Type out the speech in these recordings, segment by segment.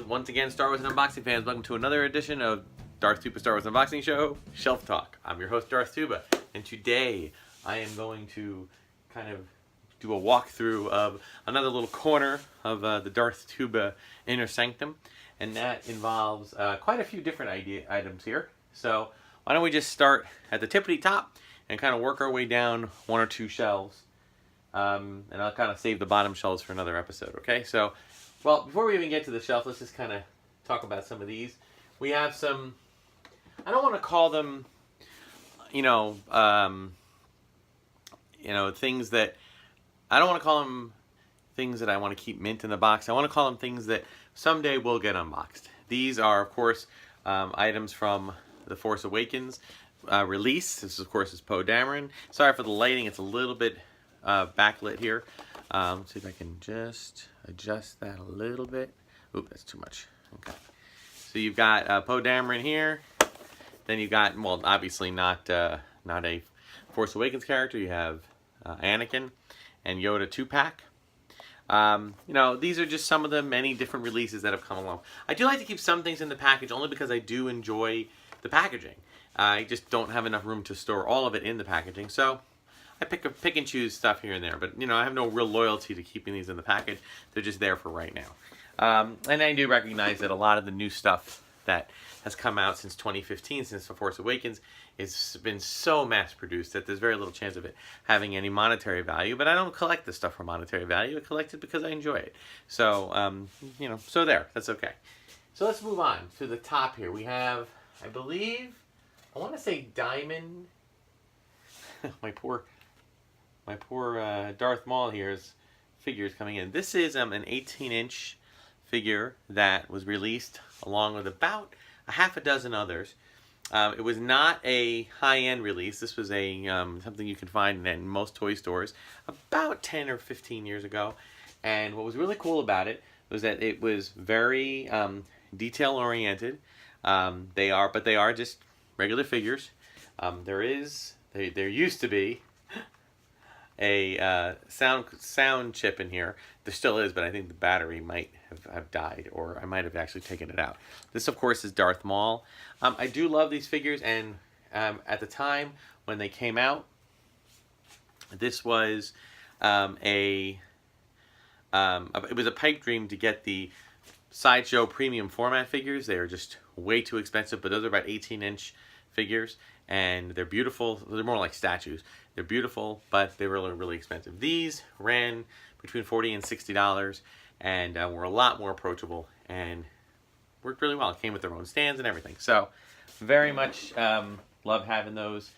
once again, Star Wars and Unboxing fans, welcome to another edition of Darth Tuba Star Wars Unboxing Show, Shelf Talk. I'm your host, Darth Tuba, and today I am going to kind of do a walkthrough of another little corner of the Darth Tuba Inner Sanctum, and that involves quite a few different items here. So why don't we just start at the tippity top and kind of work our way down one or two shelves, and I'll kind of save the bottom shelves for another episode, okay? So, well, before we even get to the shelf, let's just kind of talk about some of these. We have some, I don't want to call them, things that, I don't want to call them things that I want to keep mint in the box. I want to call them things that someday will get unboxed. These are, of course, items from The Force Awakens release. This, of course, is Poe Dameron. Sorry for the lighting. It's a little bit backlit here. Let's see if I can just adjust that a little bit. Oop, that's too much. Okay. So you've got Poe Dameron here. Then you've got, well, obviously not a Force Awakens character. You have Anakin and Yoda 2-pack. These are just some of the many different releases that have come along. I do like to keep some things in the package only because I do enjoy the packaging. I just don't have enough room to store all of it in the packaging, so I pick and choose stuff here and there. But I have no real loyalty to keeping these in the package. They're just there for right now. And I do recognize that a lot of the new stuff that has come out since 2015, since The Force Awakens, has been so mass-produced that there's very little chance of it having any monetary value. But I don't collect this stuff for monetary value. I collect it because I enjoy it. So, so there. That's okay. So let's move on to the top here. We have, I believe, I want to say Diamond. my poor Darth Maul here's figures coming in. This is an 18-inch figure that was released along with about a half a dozen others. It was not a high-end release. This was a something you can find in most toy stores about 10 or 15 years ago. And what was really cool about it was that it was very detail-oriented. They are just regular figures. There used to be a sound chip in here. There still is, but I think the battery might have died, or I might have actually taken it out. This, of course, is Darth Maul. I do love these figures, and at the time when they came out, this was it was a pipe dream to get the Sideshow premium format figures. They are just way too expensive, but those are about 18-inch figures, and they're beautiful. They're more like statues. They're beautiful, but they were really expensive. These ran between $40 and $60, and were a lot more approachable and worked really well. It came with their own stands and everything. So, very much love having those.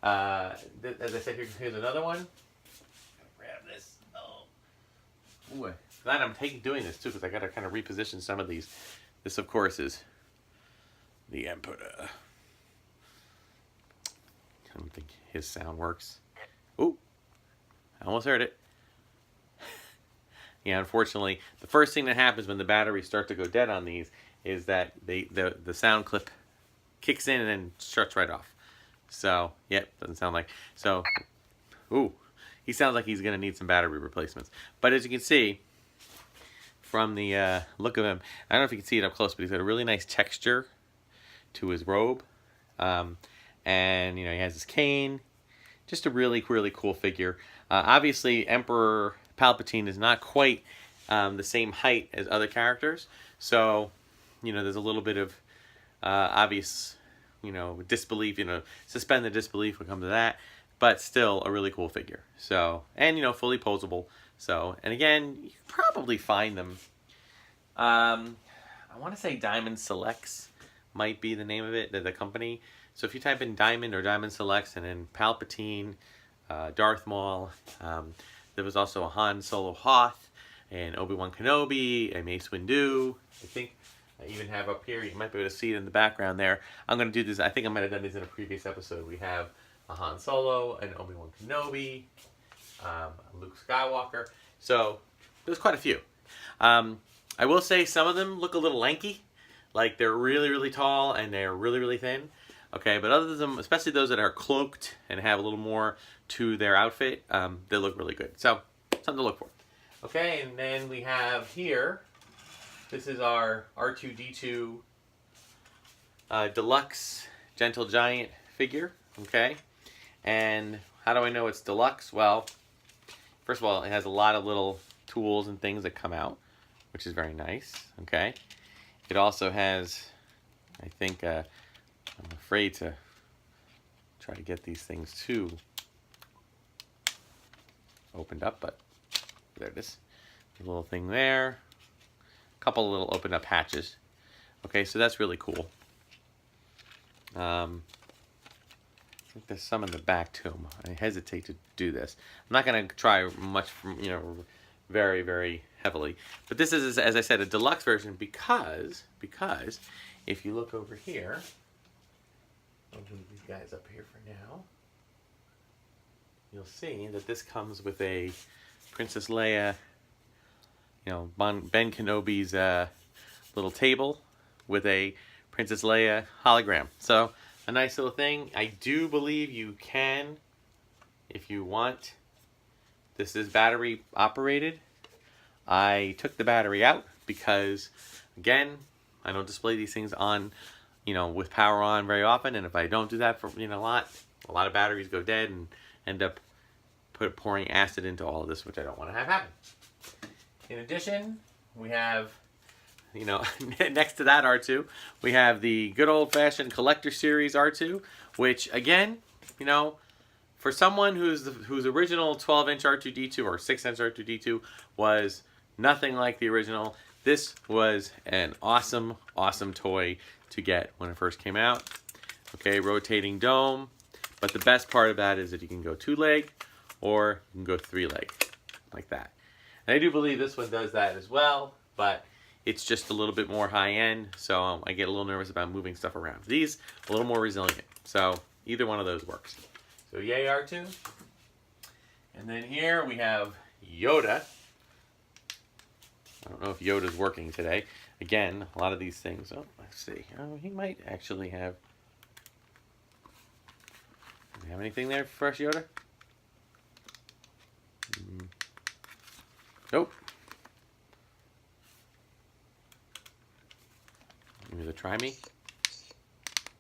As I said, here's another one. Grab this. Oh, ooh, I'm glad I'm doing this too, because I got to kind of reposition some of these. This, of course, is the Emperor. I don't think his sound works. Ooh, I almost heard it. Yeah, unfortunately, the first thing that happens when the batteries start to go dead on these is that the sound clip kicks in and then shuts right off. So, yep, doesn't sound like. So, ooh, he sounds like he's going to need some battery replacements. But as you can see from the look of him, I don't know if you can see it up close, but he's got a really nice texture to his robe. And, he has his cane. Just a really cool figure. Obviously, Emperor Palpatine is not quite the same height as other characters. So, there's a little bit of obvious, disbelief, suspend the disbelief when it comes to that. But still a really cool figure. So, and, fully posable. So, and again, you can probably find them. I want to say Diamond Selects might be the name of it, the company. So if you type in Diamond or Diamond Selects and then Palpatine, Darth Maul, there was also a Han Solo Hoth, and Obi-Wan Kenobi, and Mace Windu. I think I even have up here, you might be able to see it in the background there. I'm going to do this, I think I might have done this in a previous episode. We have a Han Solo, and Obi-Wan Kenobi, Luke Skywalker. So there's quite a few. I will say some of them look a little lanky. Like they're really tall and they're really thin. Okay, but other than them, especially those that are cloaked and have a little more to their outfit, they look really good. So, something to look for. Okay, and then we have here This is our R2-D2 deluxe Gentle Giant figure. Okay, and how do I know it's deluxe? Well, first of all, it has a lot of little tools and things that come out, which is very nice. Okay, it also has, I think, I'm afraid to try to get these things too opened up, but there it is. A little thing there. A couple of little opened up hatches. Okay, so that's really cool. I think there's some in the back too. I hesitate to do this. I'm not going to try much, very, very heavily. But this is, as I said, a deluxe version because if you look over here, I'll move these guys up here for now. You'll see that this comes with a Princess Leia, Ben Kenobi's little table with a Princess Leia hologram. So a nice little thing. I do believe you can, if you want. This is battery operated. I took the battery out because, again, I don't display these things on, with power on very often. And if I don't do that for a lot of batteries go dead and end up pouring acid into all of this, which I don't want to have happen. In addition, we have, next to that R2, we have the good old-fashioned Collector Series R2, which, again, for someone whose original 12-inch R2-D2 or 6-inch R2-D2 was nothing like the original, this was an awesome, awesome toy to get when it first came out. Okay, rotating dome, but the best part of that is that you can go 2-leg or you can go 3-leg, like that. And I do believe this one does that as well, but it's just a little bit more high-end, so I get a little nervous about moving stuff around. These, a little more resilient, so either one of those works. So yay, R2. And then here we have Yoda. I don't know if Yoda's working today. Again, a lot of these things, let's see. Oh, he might actually have... Do we have anything there for us, Yoda? Nope. Maybe the try me.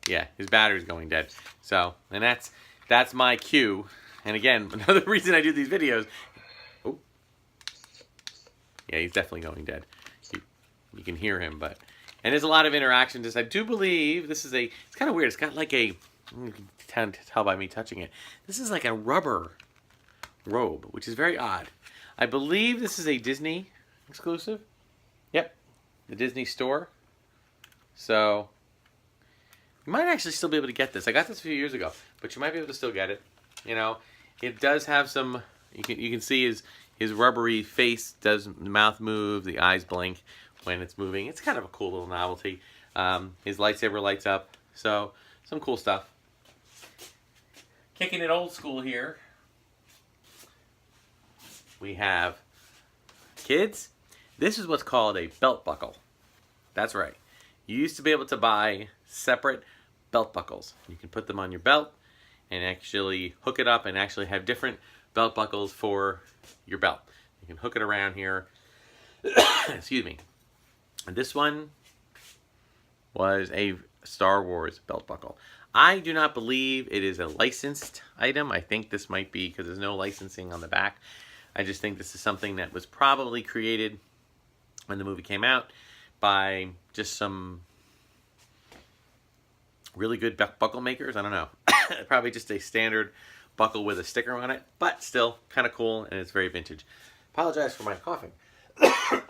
Yeah, his battery's going dead. So, and that's my cue. And again, another reason I do these videos. Oh, yeah, he's definitely going dead. You can hear him, and there's a lot of interaction. I do believe this is it's kind of weird. It's got like you can tell by me touching it. This is like a rubber robe, which is very odd. I believe this is a Disney exclusive. Yep, the Disney store. So you might actually still be able to get this. I got this a few years ago, but you might be able to still get it. It does have some. You can see his rubbery face does the mouth move, the eyes blink when it's moving. It's kind of a cool little novelty. His lightsaber lights up, so some cool stuff. Kicking it old school here. We have, kids, this is what's called a belt buckle. That's right. You used to be able to buy separate belt buckles. You can put them on your belt and actually hook it up and actually have different belt buckles for your belt. You can hook it around here. Excuse me. And this one was a Star Wars belt buckle. I do not believe it is a licensed item. I think this might be, because there's no licensing on the back. I just think this is something that was probably created when the movie came out by just some really good buckle makers. I don't know. Probably just a standard buckle with a sticker on it, but still kind of cool, and it's very vintage. Apologize for my coughing. I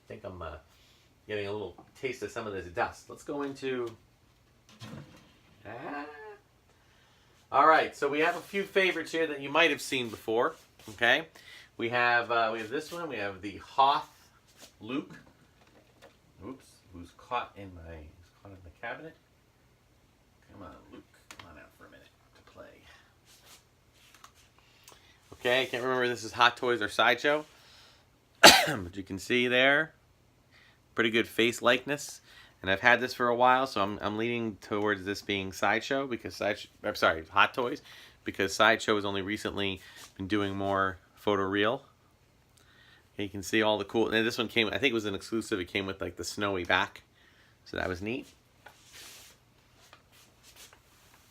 think I'm getting a little taste of some of this dust. Let's go into... All right, so we have a few favorites here that you might have seen before. Okay, we have this one. We have the Hoth Luke. Oops, who's caught in the cabinet. Come on, Luke. Come on out for a minute to play. Okay, I can't remember if this is Hot Toys or Sideshow, but you can see there, pretty good face likeness. And I've had this for a while, so I'm leaning towards this being Sideshow because Hot Toys, because Sideshow has only recently been doing more photoreal. You can see all the cool, and this one came, I think it was an exclusive, it came with like the snowy back. So that was neat.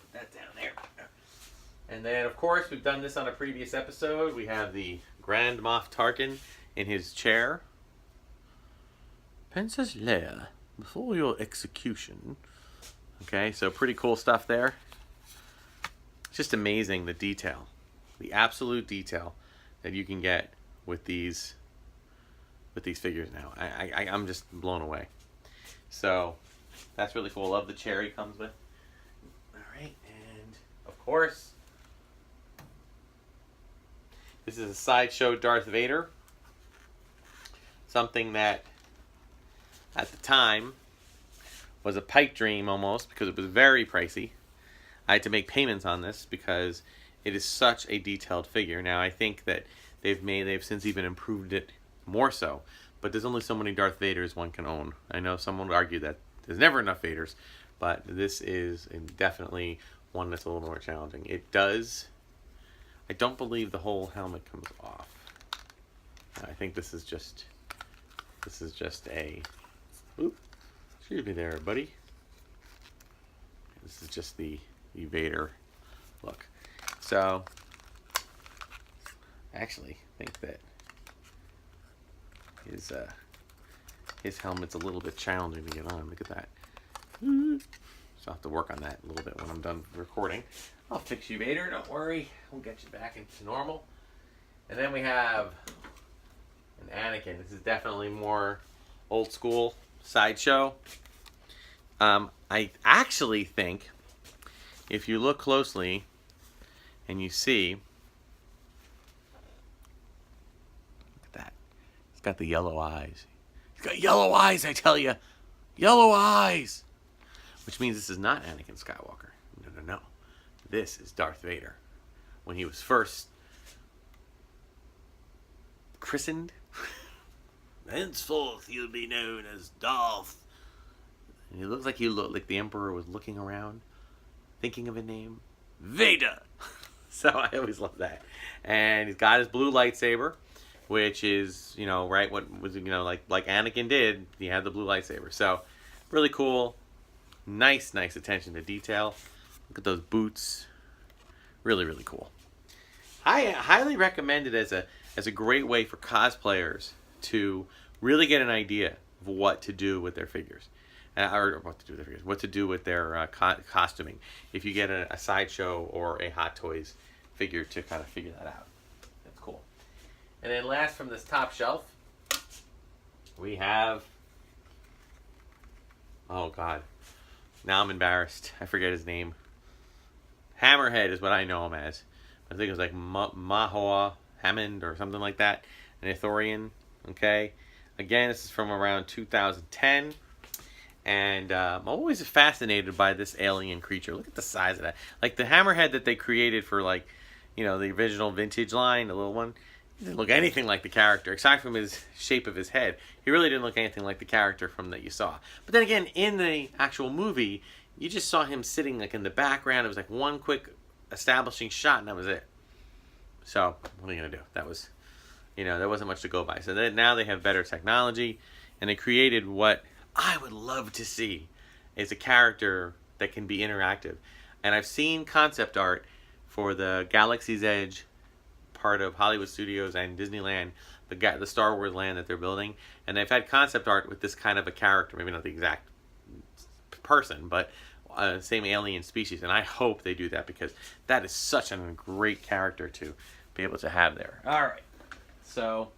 Put that down there. And then, of course, we've done this on a previous episode. We have the Grand Moff Tarkin in his chair. Princess Leia, before your execution. Okay, so pretty cool stuff there. It's just amazing, the detail. The absolute detail that you can get with these figures now. I'm just blown away. So that's really cool. Love the chair he comes with. All right, and of course, this is a Sideshow Darth Vader. Something that at the time was a pipe dream almost, because it was very pricey. I had to make payments on this because it is such a detailed figure. Now I think that they've since even improved it more so, but there's only so many Darth Vaders one can own. I know someone would argue that there's never enough Vaders, but this is definitely one that's a little more challenging. It does, I don't believe the whole helmet comes off. I think this is just a, oop, excuse me there, buddy. This is just the Vader look. So, actually, I think that his helmet's a little bit challenging to get on. Look at that. So I'll have to work on that a little bit when I'm done recording. I'll fix you, Vader. Don't worry. We'll get you back into normal. And then we have an Anakin. This is definitely more old school Sideshow. I actually think if you look closely and you see, look at that. He's got the yellow eyes. He's got yellow eyes, I tell you. Yellow eyes. Which means this is not Anakin Skywalker. No. This is Darth Vader. When he was first christened, henceforth you'll be known as Darth. And he looks like the Emperor was looking around, thinking of a name. Vader. So I always love that. And he's got his blue lightsaber, which is, right, what was, like Anakin did. He had the blue lightsaber. So really cool. Nice attention to detail. Look at those boots. Really, really cool. I highly recommend it as a great way for cosplayers to really get an idea of what to do with their figures. What to do with their costuming. If you get a Sideshow or a Hot Toys figure to kind of figure that out. That's cool. And then last from this top shelf, we have, oh God, now I'm embarrassed. I forget his name. Hammerhead is what I know him as. I think it was like Mahoa Hammond or something like that. An Ithorian, okay? Again, this is from around 2010. And I'm always fascinated by this alien creature. Look at the size of that. Like the Hammerhead that they created for the original vintage line, the little one. He didn't look anything like the character, aside from his shape of his head. He really didn't look anything like the character from that you saw. But then again, in the actual movie, you just saw him sitting like in the background. It was like one quick establishing shot, and that was it. So what are you gonna do? That was, there wasn't much to go by. So now they have better technology, and they created what I would love to see is a character that can be interactive. And I've seen concept art for the Galaxy's Edge part of Hollywood Studios and Disneyland, the Star Wars land that they're building. And they've had concept art with this kind of a character, maybe not the exact person, but same alien species. And I hope they do that because that is such a great character to be able to have there. All right. So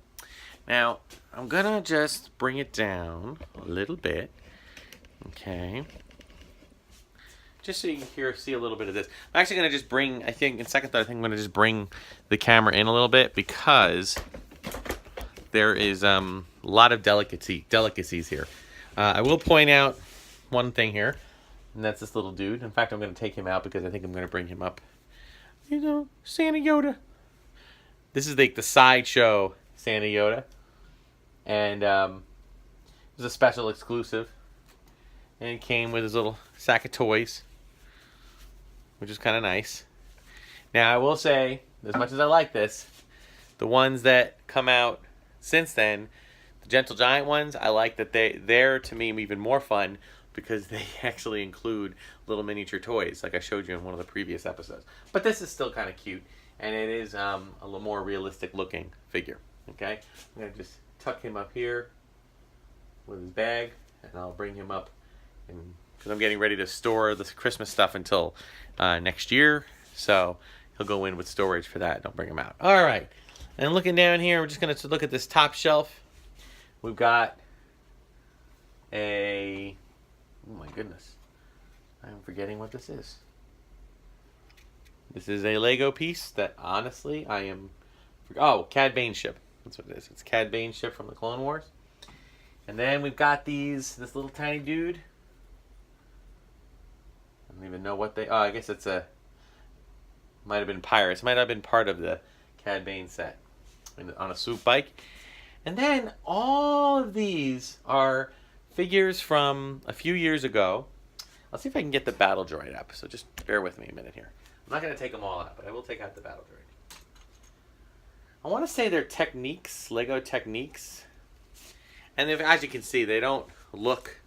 now I'm going to just bring it down a little bit. Okay. Just so you can see a little bit of this. I'm actually going to just bring, I think I'm going to just bring the camera in a little bit because there is a lot of delicacies here. I will point out one thing here, and that's this little dude. In fact, I'm going to take him out because I think I'm going to bring him up. Santa Yoda. This is the Sideshow Santa Yoda. And it was a special exclusive. And it came with his little sack of toys, which is kind of nice. Now, I will say, as much as I like this, the ones that come out since then, the Gentle Giant ones, I like that they're to me even more fun because they actually include little miniature toys, like I showed you in one of the previous episodes. But this is still kind of cute, and it is a little more realistic looking figure. Okay, I'm gonna just tuck him up here with his bag, and I'll bring him up, and because I'm getting ready to store the Christmas stuff until next year, so he'll go in with storage for that. Don't bring him out. All right, and looking down here, we're just gonna look at this top shelf. We've got a, oh my goodness, I'm forgetting what this is. This is a Lego piece that honestly I am, oh, Cad Bane ship. That's what it is. It's Cad Bane ship from the Clone Wars. And then we've got this little tiny dude. I don't even know what they, oh, I guess it's might have been pirates. Might have been part of the Cad Bane set on a swoop bike. And then all of these are figures from a few years ago. I'll see if I can get the Battle Droid up, so just bear with me a minute here. I'm not going to take them all out, but I will take out the Battle Droid. I want to say they're Techniques, Lego Techniques. And as you can see, they don't look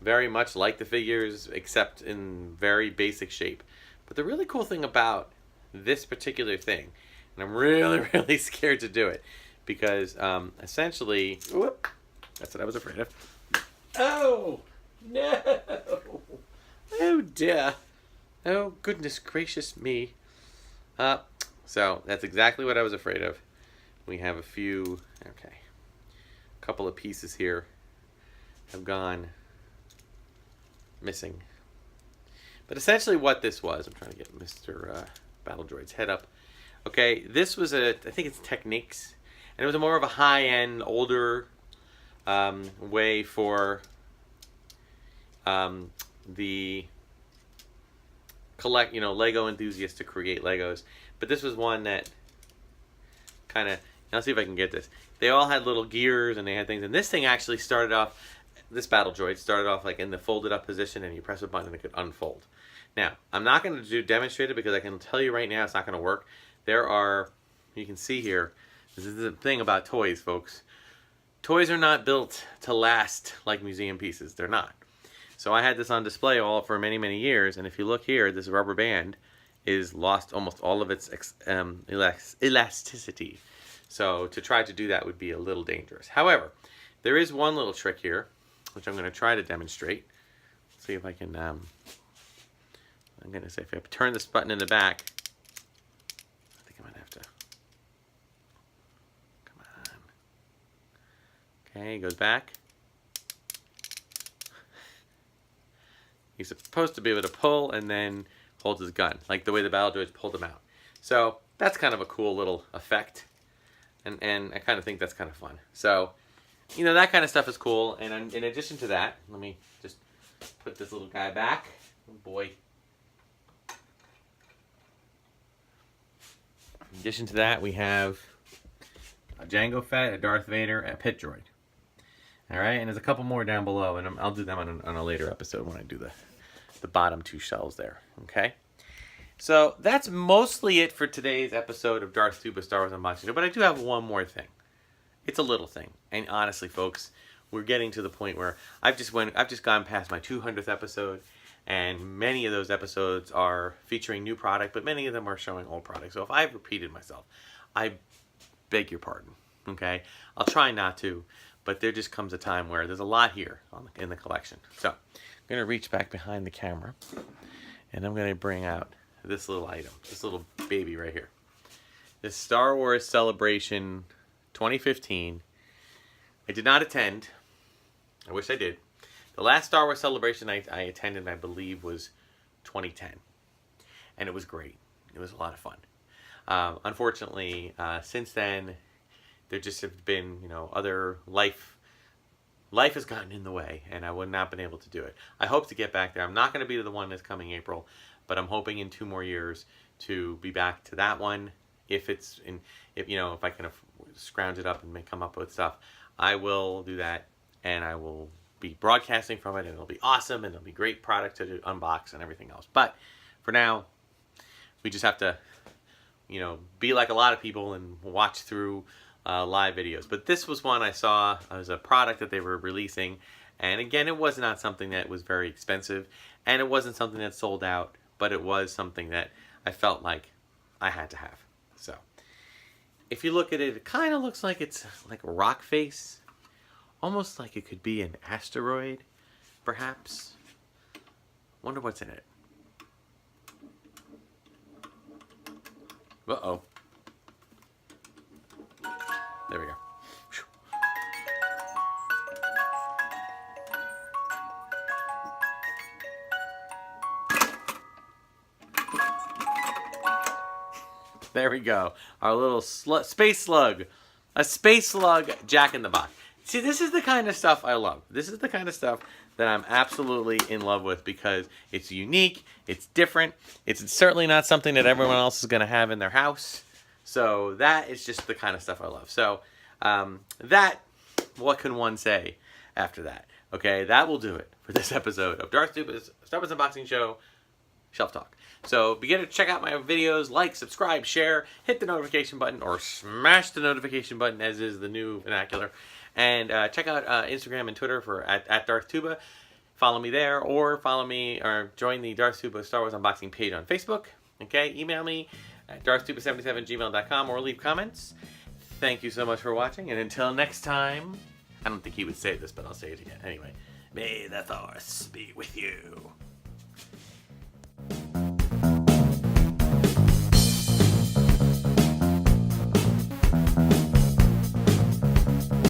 very much like the figures, except in very basic shape. But the really cool thing about this particular thing, and I'm really, really scared to do it, because essentially, whoop, that's what I was afraid of. Oh, no. Oh, dear. Oh, goodness gracious me. So that's exactly what I was afraid of. We have a couple of pieces here have gone missing. But essentially what this was, I'm trying to get Mr. Battle Droid's head up. Okay, this was I think it's Techniques. And it was more of a high-end, older way for the Lego enthusiasts to create Legos. But this was one that kind of, let's see if I can get this. They all had little gears and they had things. And this thing actually started off, this Battle Droid started off like in the folded up position, and you press a button and it could unfold. Now, I'm not going to demonstrate it because I can tell you right now it's not going to work. You can see here, this is the thing about toys, folks. Toys are not built to last like museum pieces. They're not. So I had this on display all for many, many years, and if you look here, this rubber band is lost almost all of its elasticity. So to try to do that would be a little dangerous. However, there is one little trick here, which I'm going to try to demonstrate. See if I can, I'm going to say if I turn this button in the back, I think I might have to, come on. Okay, goes back. He's supposed to be able to pull and then holds his gun, like the way the Battle Droids pulled him out. So that's kind of a cool little effect, and I kind of think that's kind of fun. So, that kind of stuff is cool. And in addition to that, let me just put this little guy back. Oh boy. In addition to that, we have a Jango Fett, a Darth Vader, a Pit Droid. All right, and there's a couple more down below, and I'll do them on a later episode when I do the bottom two shelves there, okay? So that's mostly it for today's episode of Darth Tuba Star Wars Unboxing, but I do have one more thing. It's a little thing, and honestly, folks, we're getting to the point where I've just gone past my 200th episode, and many of those episodes are featuring new product, but many of them are showing old product. So if I've repeated myself, I beg your pardon, okay? I'll try not to. But there just comes a time where there's a lot here in the collection. So I'm going to reach back behind the camera, and I'm going to bring out this little item, this little baby right here. This Star Wars Celebration 2015. I did not attend. I wish I did. The last Star Wars Celebration I attended, I believe, was 2010. And it was great. It was a lot of fun. Unfortunately, since then, there just have been, other life has gotten in the way, and I would not been able to do it. I hope to get back there. I'm not going to be the one that's coming April, but I'm hoping in 2 more years to be back to that one. If I can scrounge it up and come up with stuff, I will do that, and I will be broadcasting from it, and it'll be awesome, and it'll be great product to unbox and everything else. But for now, we just have to, be like a lot of people and watch through live videos. But this was one I saw as a product that they were releasing. And again, it was not something that was very expensive. And it wasn't something that sold out. But it was something that I felt like I had to have. So, if you look at it, it kind of looks like it's like a rock face. Almost like it could be an asteroid, perhaps. Wonder what's in it. Uh-oh. There we go. There we go. Our little space slug. A space slug Jack-in-the-Box. See, this is the kind of stuff I love. This is the kind of stuff that I'm absolutely in love with because it's unique, it's different, it's certainly not something that everyone else is going to have in their house. So that is just the kind of stuff I love. So what can one say after that? Okay, that will do it for this episode of Darth Tuba's Star Wars Unboxing Show Shelf Talk. So be sure to check out my videos, like, subscribe, share, hit the notification button, or smash the notification button, as is the new vernacular. And check out Instagram and Twitter for at Darth Tuba. Follow me there, or follow me, or join the Darth Tuba Star Wars Unboxing page on Facebook. Okay, email me at darthtuba77@gmail.com or leave comments. Thank you so much for watching, and until next time, I don't think he would say this, but I'll say it again. Anyway, may the Force be with you.